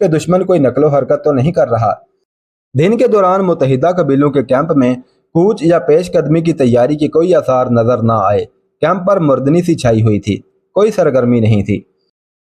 کہ دشمن کوئی نقل و حرکت تو نہیں کر رہا۔ دن کے دوران متحدہ قبیلوں کے کیمپ میں کوچ یا پیش قدمی کی تیاری کی کوئی آثار نظر نہ آئے۔ کیمپ پر مردنی سی چھائی ہوئی تھی، کوئی سرگرمی نہیں تھی۔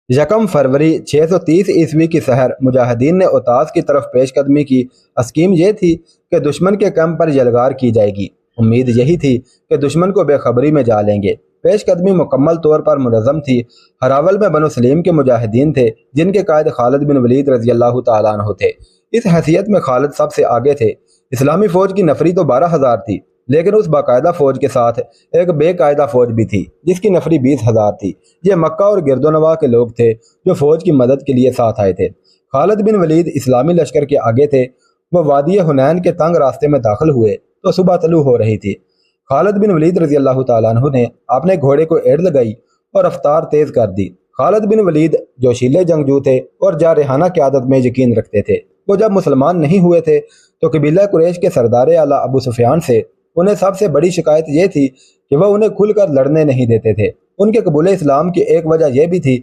1 فروری 630 عیسوی کی سحر مجاہدین نے اوتاس کی طرف پیش قدمی کی۔ اسکیم یہ تھی کہ دشمن کے کیمپ پر یلغار کی جائے گی۔ امید یہی تھی کہ دشمن کو بے خبری میں جا لیں گے۔ پیش قدمی مکمل طور پر منظم تھی۔ ہراول میں بنو سلیم کے مجاہدین تھے، جن کے قائد خالد بن ولید رضی اللہ تعالیٰ عنہ تھے۔ اس حیثیت میں خالد سب سے آگے تھے۔ اسلامی فوج کی نفری تو 12,000 تھی، لیکن اس باقاعدہ فوج کے ساتھ ایک بے قاعدہ فوج بھی تھی جس کی نفری 20,000 تھی۔ یہ مکہ اور گرد و نواح کے لوگ تھے جو فوج کی مدد کے لیے ساتھ آئے تھے۔ خالد بن ولید اسلامی لشکر کے آگے تھے۔ وہ وادی حنین کے تنگ راستے میں داخل ہوئے تو صبح طلوع ہو رہی تھی۔ خالد بن ولید رضی اللہ تعالیٰ عنہ نے اپنے گھوڑے کو ایڑ لگائی اور رفتار تیز کر دی۔ خالد بن ولید جوشیلے جنگجو تھے اور جارحانہ قیادت میں یقین رکھتے تھے۔ وہ جب مسلمان نہیں ہوئے تھے تو قبیلہ قریش کے سردار اعلیٰ ابو سفیان سے انہیں سب سے بڑی شکایت یہ تھی کہ وہ انہیں کھل کر لڑنے نہیں دیتے تھے۔ ان کے قبول اسلام کی ایک وجہ یہ بھی تھی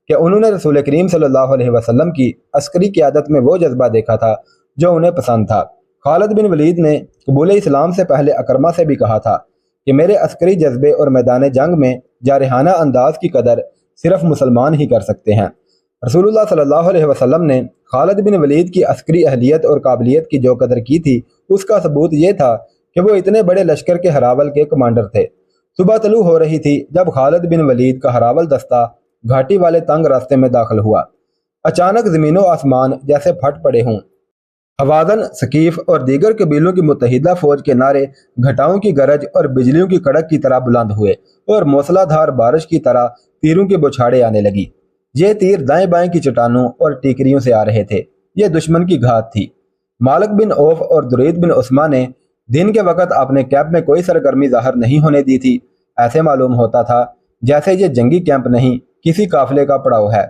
کہ انہوں نے رسول کریم صلی اللہ علیہ وسلم کی عسکری قیادت میں وہ جذبہ دیکھا تھا جو انہیں پسند تھا۔ خالد بن ولید نے قبول اسلام سے پہلے اکرمہ سے بھی کہا تھا کہ میرے عسکری جذبے اور میدان جنگ میں جارحانہ انداز کی قدر صرف مسلمان ہی کر سکتے ہیں۔ رسول اللہ صلی اللہ علیہ وسلم نے خالد بن ولید کی عسکری اہلیت اور قابلیت کی جو قدر کی تھی، اس کا ثبوت یہ تھا کہ وہ اتنے بڑے لشکر کے ہراول کے کمانڈر تھے۔ صبح طلوع ہو رہی تھی جب خالد بن ولید کا ہراول دستہ گھاٹی والے تنگ راستے میں داخل ہوا۔ اچانک زمین و آسمان جیسے پھٹ پڑے ہوں۔ حوازن، ثقیف اور دیگر قبیلوں کی متحدہ فوج کے نعرے گھٹاؤں کی گرج اور بجلیوں کی کڑک کی طرح بلند ہوئے اور موسلا دھار بارش کی طرح تیروں کے بوچھاڑے آنے لگی۔ یہ تیر دائیں بائیں کی چٹانوں اور ٹیکریوں سے آ رہے تھے۔ یہ دشمن کی گھات تھی۔ مالک بن اوف اور درید بن عثمان نے دن کے وقت اپنے کیمپ میں کوئی سرگرمی ظاہر نہیں ہونے دی تھی۔ ایسے معلوم ہوتا تھا جیسے یہ جنگی کیمپ نہیں، کسی قافلے کا پڑاؤ ہے۔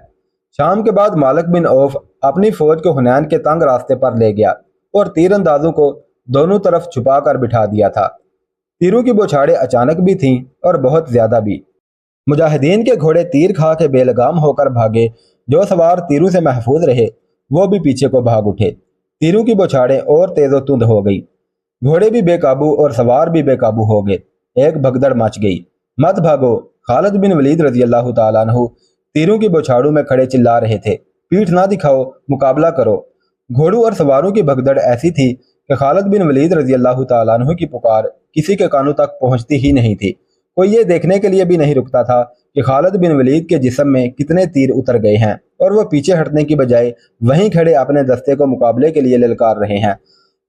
شام کے بعد مالک بن اوف اپنی فوج کو حنین کے تنگ راستے پر لے گیا اور تیر اندازوں کو دونوں طرف چھپا کر بٹھا دیا تھا۔ تیروں کی بوچھاڑیں اچانک بھی تھیں اور بہت زیادہ بھی۔ مجاہدین کے گھوڑے تیر کھا کے بے لگام ہو کر بھاگے۔ جو سوار تیروں سے محفوظ رہے وہ بھی پیچھے کو بھاگ اٹھے۔ تیروں کی بوچھاڑیں اور تیز و تند ہو گئی۔ گھوڑے بھی بے قابو اور سوار بھی بے قابو ہو گئے۔ ایک بھگدڑ مچ گئی۔ مت بھاگو! خالد بن ولید رضی اللہ تعالیٰ عنہ تیروں کی بوچھاڑوں میں کھڑے چلا رہے تھے۔ پیٹھ نہ دکھاؤ، مقابلہ کرو۔ گھوڑوں اور سواروں کی بھگدڑ ایسی تھی کہ خالد بن ولید رضی اللہ تعالیٰ عنہ کی پکار کسی کے کانوں تک پہنچتی ہی نہیں تھی۔ کوئی یہ دیکھنے کے لیے بھی نہیں رکتا تھا کہ خالد بن ولید کے جسم میں کتنے تیر اتر گئے ہیں اور وہ پیچھے ہٹنے کی بجائے وہیں کھڑے اپنے دستے کو مقابلے کے لیے للکار رہے ہیں۔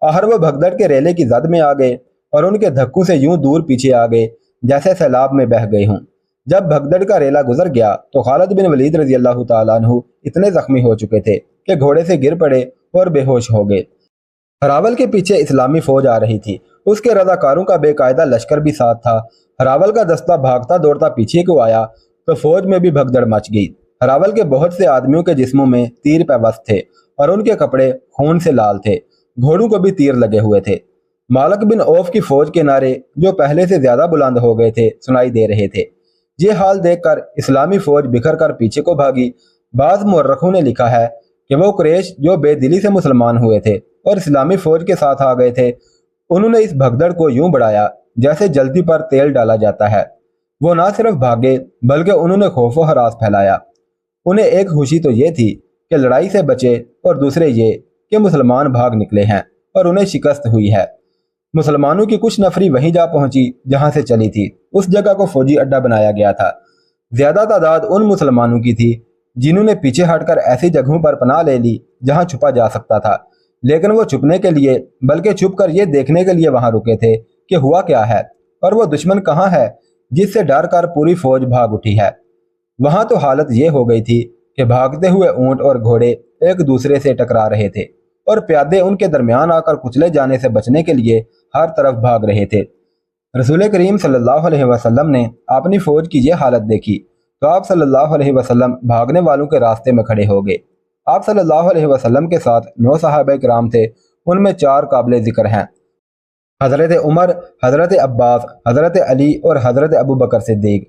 آخر وہ بھگدڑ کے ریلے کی زد میں آ گئے اور ان کے دھکوں سے یوں دور پیچھے آ گئے جیسے سیلاب میں بہہ گئے ہوں۔ جب بھگدڑ کا ریلا گزر گیا تو خالد بن ولید رضی اللہ تعالیٰ عنہ اتنے زخمی ہو چکے تھے کہ گھوڑے سے گر پڑے اور بے ہوش ہو گئے۔ ہراول کے پیچھے اسلامی فوج آ رہی تھی۔ اس کے رضاکاروں کا بے قاعدہ لشکر بھی ساتھ تھا۔ ہراول کا دستہ بھاگتا دوڑتا پیچھے کو آیا تو فوج میں بھی بھگدڑ مچ گئی۔ ہراول کے بہت سے آدمیوں کے جسموں میں تیر پیوست تھے اور ان کے کپڑے خون سے لال تھے۔ گھوڑوں کو بھی تیر لگے ہوئے تھے۔ مالک بن اوف کی فوج کے نعرے جو پہلے سے زیادہ بلند ہو گئے تھے سنائی دے رہے تھے۔ یہ حال دیکھ کر اسلامی فوج بکھر کر پیچھے کو بھاگی۔ بعض مورخوں نے لکھا ہے کہ وہ قریش جو بے دلی سے مسلمان ہوئے تھے اور اسلامی فوج کے ساتھ آ گئے تھے، انہوں نے اس بھگدڑ کو یوں بڑھایا جیسے جلدی پر تیل ڈالا جاتا ہے۔ وہ نہ صرف بھاگے بلکہ انہوں نے خوف و ہراس پھیلایا۔ انہیں ایک خوشی تو یہ تھی کہ لڑائی سے بچے اور دوسرے یہ کہ مسلمان بھاگ نکلے ہیں اور انہیں شکست ہوئی ہے۔ مسلمانوں کی کچھ نفری وہیں جا پہنچی جہاں سے چلی تھی۔ اس جگہ کو فوجی اڈا بنایا گیا تھا۔ زیادہ تعداد ان مسلمانوں کی تھی جنہوں نے پیچھے ہٹ کر ایسی جگہوں پر پناہ لے لی جہاں چھپا جا سکتا تھا، لیکن وہ چھپنے کے لیے بلکہ چھپ کر یہ دیکھنے کے لیے وہاں رکے تھے کہ ہوا کیا ہے اور وہ دشمن کہاں ہے جس سے ڈر کر پوری فوج بھاگ اٹھی ہے۔ وہاں تو حالت یہ ہو گئی تھی کہ بھاگتے ہوئے اونٹ اور گھوڑے ایک دوسرے سے ٹکرا رہے تھے اور پیادے ان کے درمیان آ کر کچلے جانے سے بچنے کے لیے ہر طرف بھاگ رہے تھے۔ رسول کریم صلی اللہ علیہ وسلم نے اپنی فوج کی یہ حالت دیکھی تو آپ صلی اللہ علیہ وسلم بھاگنے والوں کے راستے میں کھڑے ہو گئے۔ آپ صلی اللہ علیہ وسلم کے ساتھ 9 صحابہ کرام تھے۔ ان میں 4 قابل ذکر ہیں: حضرت عمر، حضرت عباس، حضرت علی اور حضرت ابو بکر صدیق۔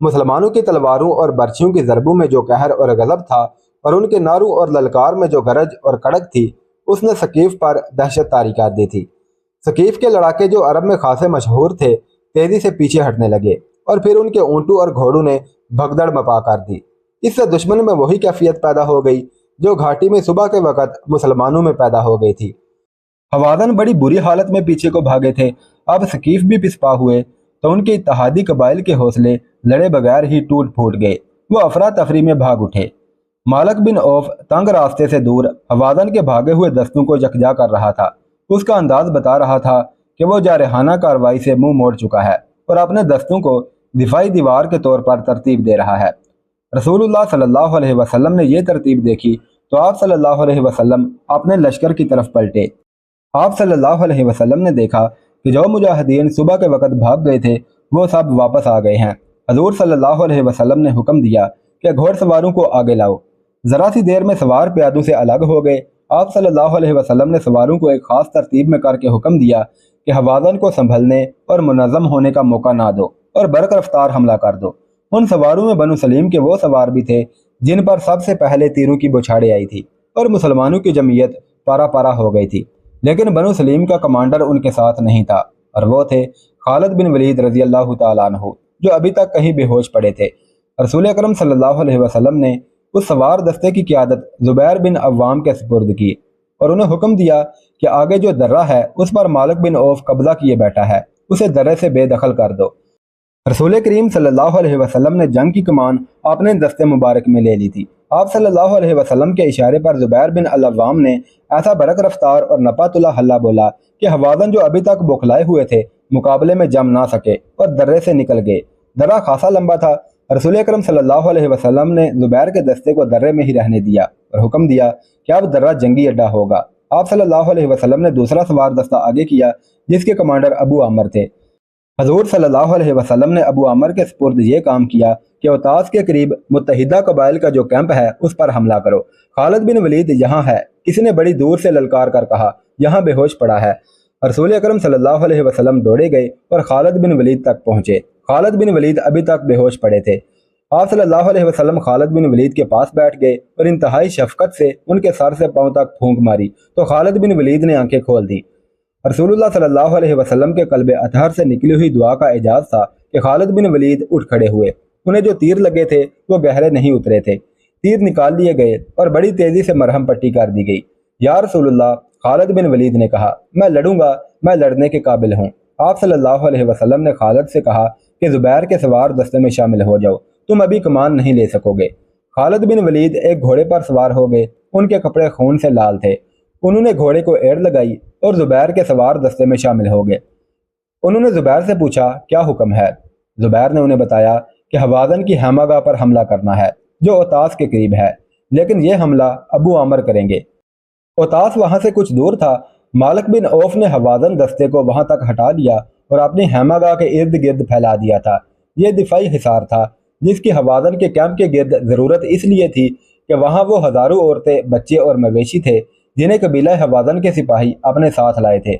مسلمانوں کی تلواروں اور برچھیوں کی ضربوں میں جو قہر اور غضب تھا اور ان کے نعروں اور للکار میں جو گرج اور کڑک تھی، اس نے ثقیف پر دہشت طاری کر دی تھی۔ ثقیف کے لڑاکے جو عرب میں خاصے مشہور تھے تیزی سے پیچھے ہٹنے لگے اور پھر ان کے اونٹوں اور گھوڑوں نے بھگدڑ مپا کر دی۔ اس سے دشمن میں وہی کیفیت پیدا ہو گئی جو گھاٹی میں صبح کے وقت مسلمانوں میں پیدا ہو گئی تھی۔ ہوازن بڑی بری حالت میں پیچھے کو بھاگے تھے۔ اب ثقیف بھی پسپا ہوئے تو ان کے اتحادی قبائل کے حوصلے لڑے بغیر ہی ٹوٹ پھوٹ گئے۔ وہ افراتفری میں بھاگ اٹھے۔ مالک بن عوف تنگ راستے سے دور ہوازن کے بھاگے ہوئے دستوں کو یکجا کر رہا تھا۔ اس کا انداز بتا رہا تھا کہ وہ جارحانہ کارروائی سے منہ موڑ چکا ہے اور اپنے دستوں کو دفاعی دیوار کے طور پر ترتیب دے رہا ہے۔ رسول اللہ صلی اللہ علیہ وسلم نے یہ ترتیب دیکھی تو آپ صلی اللہ علیہ وسلم اپنے لشکر کی طرف پلٹے۔ آپ صلی اللہ علیہ وسلم نے دیکھا کہ جو مجاہدین صبح کے وقت بھاگ گئے تھے وہ سب واپس آ گئے ہیں۔ حضور صلی اللہ علیہ وسلم نے حکم دیا کہ گھوڑ سواروں کو آگے لاؤ۔ ذرا سی دیر میں سوار پیادوں سے الگ ہو گئے۔ آپ صلی اللہ علیہ وسلم نے سواروں کو ایک خاص ترتیب میں کر کے حکم دیا کہ ہوازن کو سنبھلنے اور منظم ہونے کا موقع نہ دو اور برق رفتار حملہ کر دو۔ ان سواروں میں بنو سلیم کے وہ سوار بھی تھے جن پر سب سے پہلے تیروں کی بوچھاڑیں آئی تھی اور مسلمانوں کی جمعیت پارا پارا ہو گئی تھی، لیکن بنو سلیم کا کمانڈر ان کے ساتھ نہیں تھا اور وہ تھے خالد بن ولید رضی اللہ تعالیٰ عنہ، جو ابھی تک کہیں بے ہوش پڑے تھے۔ رسول اکرم صلی اللہ علیہ وسلم نے اس سوار دستے کی قیادت زبیر بن عوام کے سپرد کی اور انہیں حکم دیا کہ آگے جو درہ ہے اس پر مالک بن عوف قبضہ کیے بیٹھا ہے، اسے درے سے بے دخل کر دو۔ رسول کریم صلی اللہ علیہ وسلم نے جنگ کی کمان اپنے دستے مبارک میں لے لی تھی۔ آپ صلی اللہ علیہ وسلم کے اشارے پر زبیر بن العوام نے ایسا برق رفتار اور نپات اللہ حلہ بولا کہ ہوازن جو ابھی تک بوکھلائے ہوئے تھے مقابلے میں جم نہ سکے اور درے سے نکل گئے۔ درہ خاصا لمبا تھا۔ رسول اکرم صلی اللہ علیہ وسلم نے زبیر کے دستے کو درے میں ہی رہنے دیا اور حکم دیا کہ اب درہ جنگی اڈا ہوگا۔ آپ صلی اللہ علیہ وسلم نے دوسرا سوار دستہ آگے کیا جس کے کمانڈر ابو عامر تھے۔ حضور صلی اللہ علیہ وسلم نے ابو عامر کے سپرد یہ کام کیا کہ اوتاس کے قریب متحدہ قبائل کا جو کیمپ ہے اس پر حملہ کرو۔ خالد بن ولید یہاں ہے، کسی نے بڑی دور سے للکار کر کہا، یہاں بے ہوش پڑا ہے۔ رسول اکرم صلی اللہ علیہ وسلم دوڑے گئے اور خالد بن ولید تک پہنچے۔ خالد بن ولید ابھی تک بے ہوش پڑے تھے۔ آپ صلی اللہ علیہ وسلم خالد بن ولید کے پاس بیٹھ گئے اور انتہائی شفقت سے ان کے سر سے پاؤں تک پھونک ماری تو خالد بن ولید نے آنکھیں کھول دی۔ رسول اللہ صلی اللہ علیہ وسلم کے قلب اطہر سے نکلی ہوئی دعا کا اعجاز تھا کہ خالد بن ولید اٹھ کھڑے ہوئے۔ انہیں جو تیر لگے تھے وہ گہرے نہیں اترے تھے۔ تیر نکال لیے گئے اور بڑی تیزی سے مرہم پٹی کر دی گئی۔ یا رسول اللہ، خالد بن ولید نے کہا، میں لڑوں گا، میں لڑنے کے قابل ہوں۔ آپ صلی اللہ علیہ وسلم نے خالد سے کہا کہ زبیر کے سوار دستے میں شامل ہو جاؤ، تم ابھی کمان نہیں لے سکو گے۔ خالد بن ولید ایک گھوڑے پر سوار ہو گئے۔ ان کے کپڑے خون سے لال تھے۔ انہوں نے گھوڑے کو ایڑ لگائی اور زبیر کے سوار دستے میں شامل ہو گئے۔ انہوں نے زبیر سے پوچھا، کیا حکم ہے؟ زبیر نے انہیں بتایا کہ ہوازن کی خیمہ گاہ پر حملہ کرنا ہے جو اوتاس کے قریب ہے، لیکن یہ حملہ ابو عامر کریں گے۔ اوتاس وہاں سے کچھ دور تھا۔ مالک بن عوف نے ہوازن دستے کو وہاں تک ہٹا لیا اور اپنی خیمہ گاہ کے ارد گرد پھیلا دیا تھا۔ یہ دفاعی حصار تھا جس کی ہوازن کے کیمپ کے گرد ضرورت اس لیے تھی کہ وہاں وہ ہزاروں عورتیں، بچے اور مویشی تھے جنہیں قبیلہ ہوازن کے سپاہی اپنے ساتھ لائے تھے۔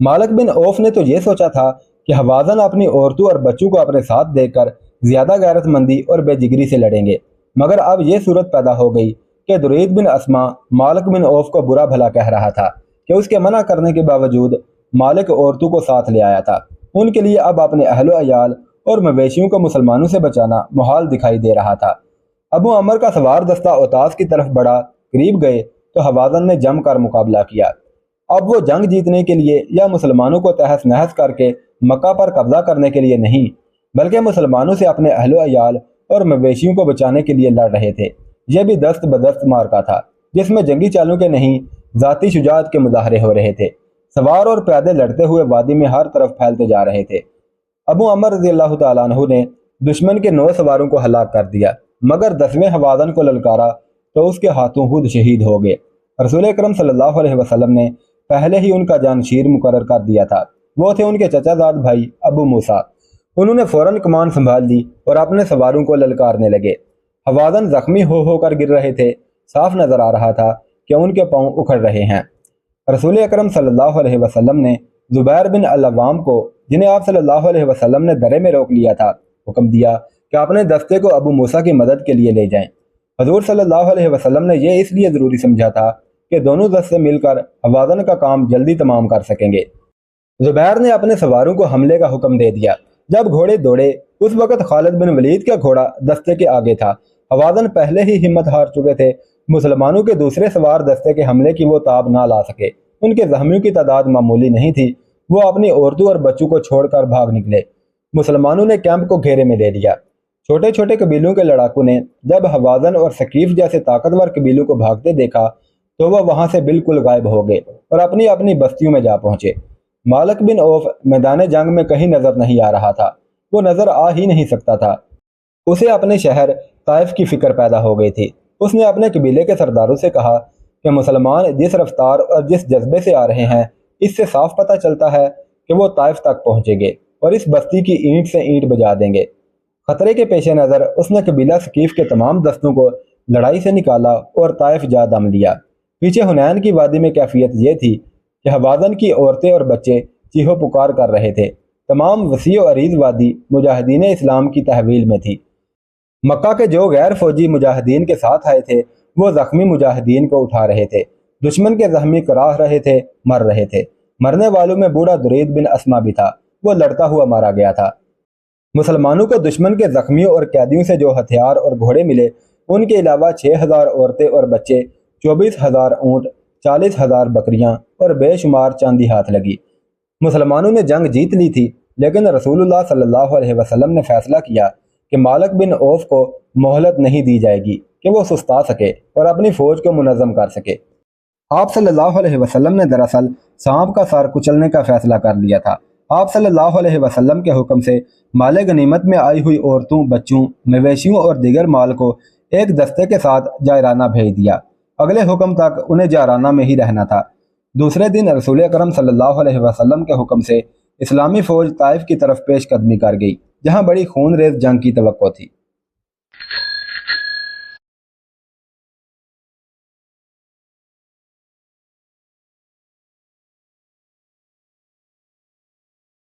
مالک بن عوف نے تو یہ سوچا تھا کہ ہوازن اپنی عورتوں اور بچوں کو اپنے ساتھ دے کر زیادہ غیرت مندی اور بے جگری سے لڑیں گے، مگر اب یہ صورت پیدا ہو گئی کہ درید بن اسما مالک بن عوف کو برا بھلا کہہ رہا تھا کہ اس کے منع کرنے کے باوجود مالک عورتوں کو ساتھ لے آیا تھا۔ ان کے لیے اب اپنے اہل و عیال اور مویشیوں کو مسلمانوں سے بچانا محال دکھائی دے رہا تھا۔ ابو عمر کا سوار دستہ اوتاس کی طرف بڑھا، قریب گئے تو ہوازن نے جم کر مقابلہ کیا۔ اب وہ جنگ جیتنے کے لیے یا مسلمانوں کو تہس نہس کر کے مکہ پر قبضہ کرنے کے لیے نہیں، بلکہ مسلمانوں سے اپنے اہل و عیال اور مویشیوں کو بچانے کے لیے لڑ رہے تھے۔ یہ بھی دست بدست مارکا تھا جس میں جنگی چالوں کے نہیں، ذاتی شجاعت کے مظاہرے ہو رہے تھے۔ سوار اور پیادے لڑتے ہوئے وادی میں ہر طرف پھیلتے جا رہے تھے۔ ابو عمر رضی اللہ تعالیٰ عنہ نے دشمن کے 9 سواروں کو ہلاک کر دیا، مگر 10ویں ہوازن کو للکارا تو اس کے ہاتھوں خود شہید ہو گئے۔ رسول اکرم صلی اللہ علیہ وسلم نے پہلے ہی ان کا جانشیر مقرر کر دیا تھا۔ وہ تھے ان کے چچا زاد بھائی ابو موسیٰ۔ انہوں نے فوراً کمان سنبھال لی اور اپنے سواروں کو للکارنے لگے۔ ہوازن زخمی ہو کر گر رہے تھے۔ صاف نظر آ رہا تھا کہ ان کے پاؤں اکھڑ رہے ہیں۔ رسول اکرم صلی اللہ علیہ وسلم نے زبیر بن العوام کو، جنہیں آپ صلی اللہ علیہ وسلم نے درے میں روک لیا تھا، حکم دیا کہ اپنے دستے کو ابو موسیٰ کی مدد کے لیے لے جائیں۔ حضور صلی اللہ علیہ وسلم نے یہ اس لیے ضروری سمجھا تھا کہ دونوں دستے مل کر ہوازن کا کام جلدی تمام کر سکیں گے۔ زبیر نے اپنے سواروں کو حملے کا حکم دے دیا۔ جب گھوڑے دوڑے، اس وقت خالد بن ولید کا گھوڑا دستے کے آگے تھا۔ ہوازن پہلے ہی ہمت ہار چکے تھے۔ مسلمانوں کے دوسرے سوار دستے کے حملے کی وہ تاب نہ لا سکے۔ ان کے زخمیوں کی تعداد معمولی نہیں تھی۔ وہ اپنی عورتوں اور بچوں کو چھوڑ کر بھاگ نکلے۔ مسلمانوں نے کیمپ کو گھیرے میں لے لیا۔ چھوٹے چھوٹے قبیلوں کے لڑاکوں نے جب ہوازن اور ثقیف جیسے طاقتور قبیلوں کو بھاگتے دیکھا تو وہ وہاں سے بالکل غائب ہو گئے اور اپنی اپنی بستیوں میں جا پہنچے۔ مالک بن عوف میدان جنگ میں کہیں نظر نہیں آ رہا تھا۔ وہ نظر آ ہی نہیں سکتا تھا۔ اسے اپنے شہر طائف کی فکر پیدا ہو گئی تھی۔ اس نے اپنے قبیلے کے سرداروں سے کہا کہ مسلمان جس رفتار اور جس جذبے سے آ رہے ہیں، اس سے صاف پتہ چلتا ہے کہ وہ طائف تک پہنچیں گے اور اس بستی کی اینٹ سے اینٹ بجا دیں گے۔ خطرے کے پیش نظر اس نے قبیلہ ثقیف کے تمام دستوں کو لڑائی سے نکالا اور طائف جا دم لیا۔ پیچھے حنین کی وادی میں کیفیت یہ تھی کہ ہوازن کی عورتیں اور بچے چیخو پکار کر رہے تھے۔ تمام وسیع و عریض وادی مجاہدین اسلام کی تحویل میں تھی۔ مکہ کے جو غیر فوجی مجاہدین کے ساتھ آئے تھے وہ زخمی مجاہدین کو اٹھا رہے تھے۔ دشمن کے زخمی کراہ رہے تھے، مر رہے تھے۔ مرنے والوں میں بوڑھا درید بن اسما بھی تھا۔ وہ لڑتا ہوا مارا گیا تھا۔ مسلمانوں کو دشمن کے زخمیوں اور قیدیوں سے جو ہتھیار اور گھوڑے ملے، ان کے علاوہ 6000 عورتیں اور بچے، 24000 اونٹ، 40000 بکریاں اور بے شمار چاندی ہاتھ لگی۔ مسلمانوں نے جنگ جیت لی تھی، لیکن رسول اللہ صلی اللہ علیہ وسلم نے فیصلہ کیا کہ مالک بن عوف کو مہلت نہیں دی جائے گی کہ وہ سستا سکے اور اپنی فوج کو منظم کر سکے۔ آپ صلی اللہ علیہ وسلم نے دراصل سانپ کا سر کچلنے کا فیصلہ کر لیا تھا۔ آپ صلی اللہ علیہ وسلم کے حکم سے مال غنیمت میں آئی ہوئی عورتوں، بچوں، مویشیوں اور دیگر مال کو ایک دستے کے ساتھ جائرانہ بھیج دیا۔ اگلے حکم تک انہیں جائرانہ میں ہی رہنا تھا۔ دوسرے دن رسول اکرم صلی اللہ علیہ وسلم کے حکم سے اسلامی فوج طائف کی طرف پیش قدمی کر گئی، جہاں بڑی خون ریز جنگ کی توقع تھی۔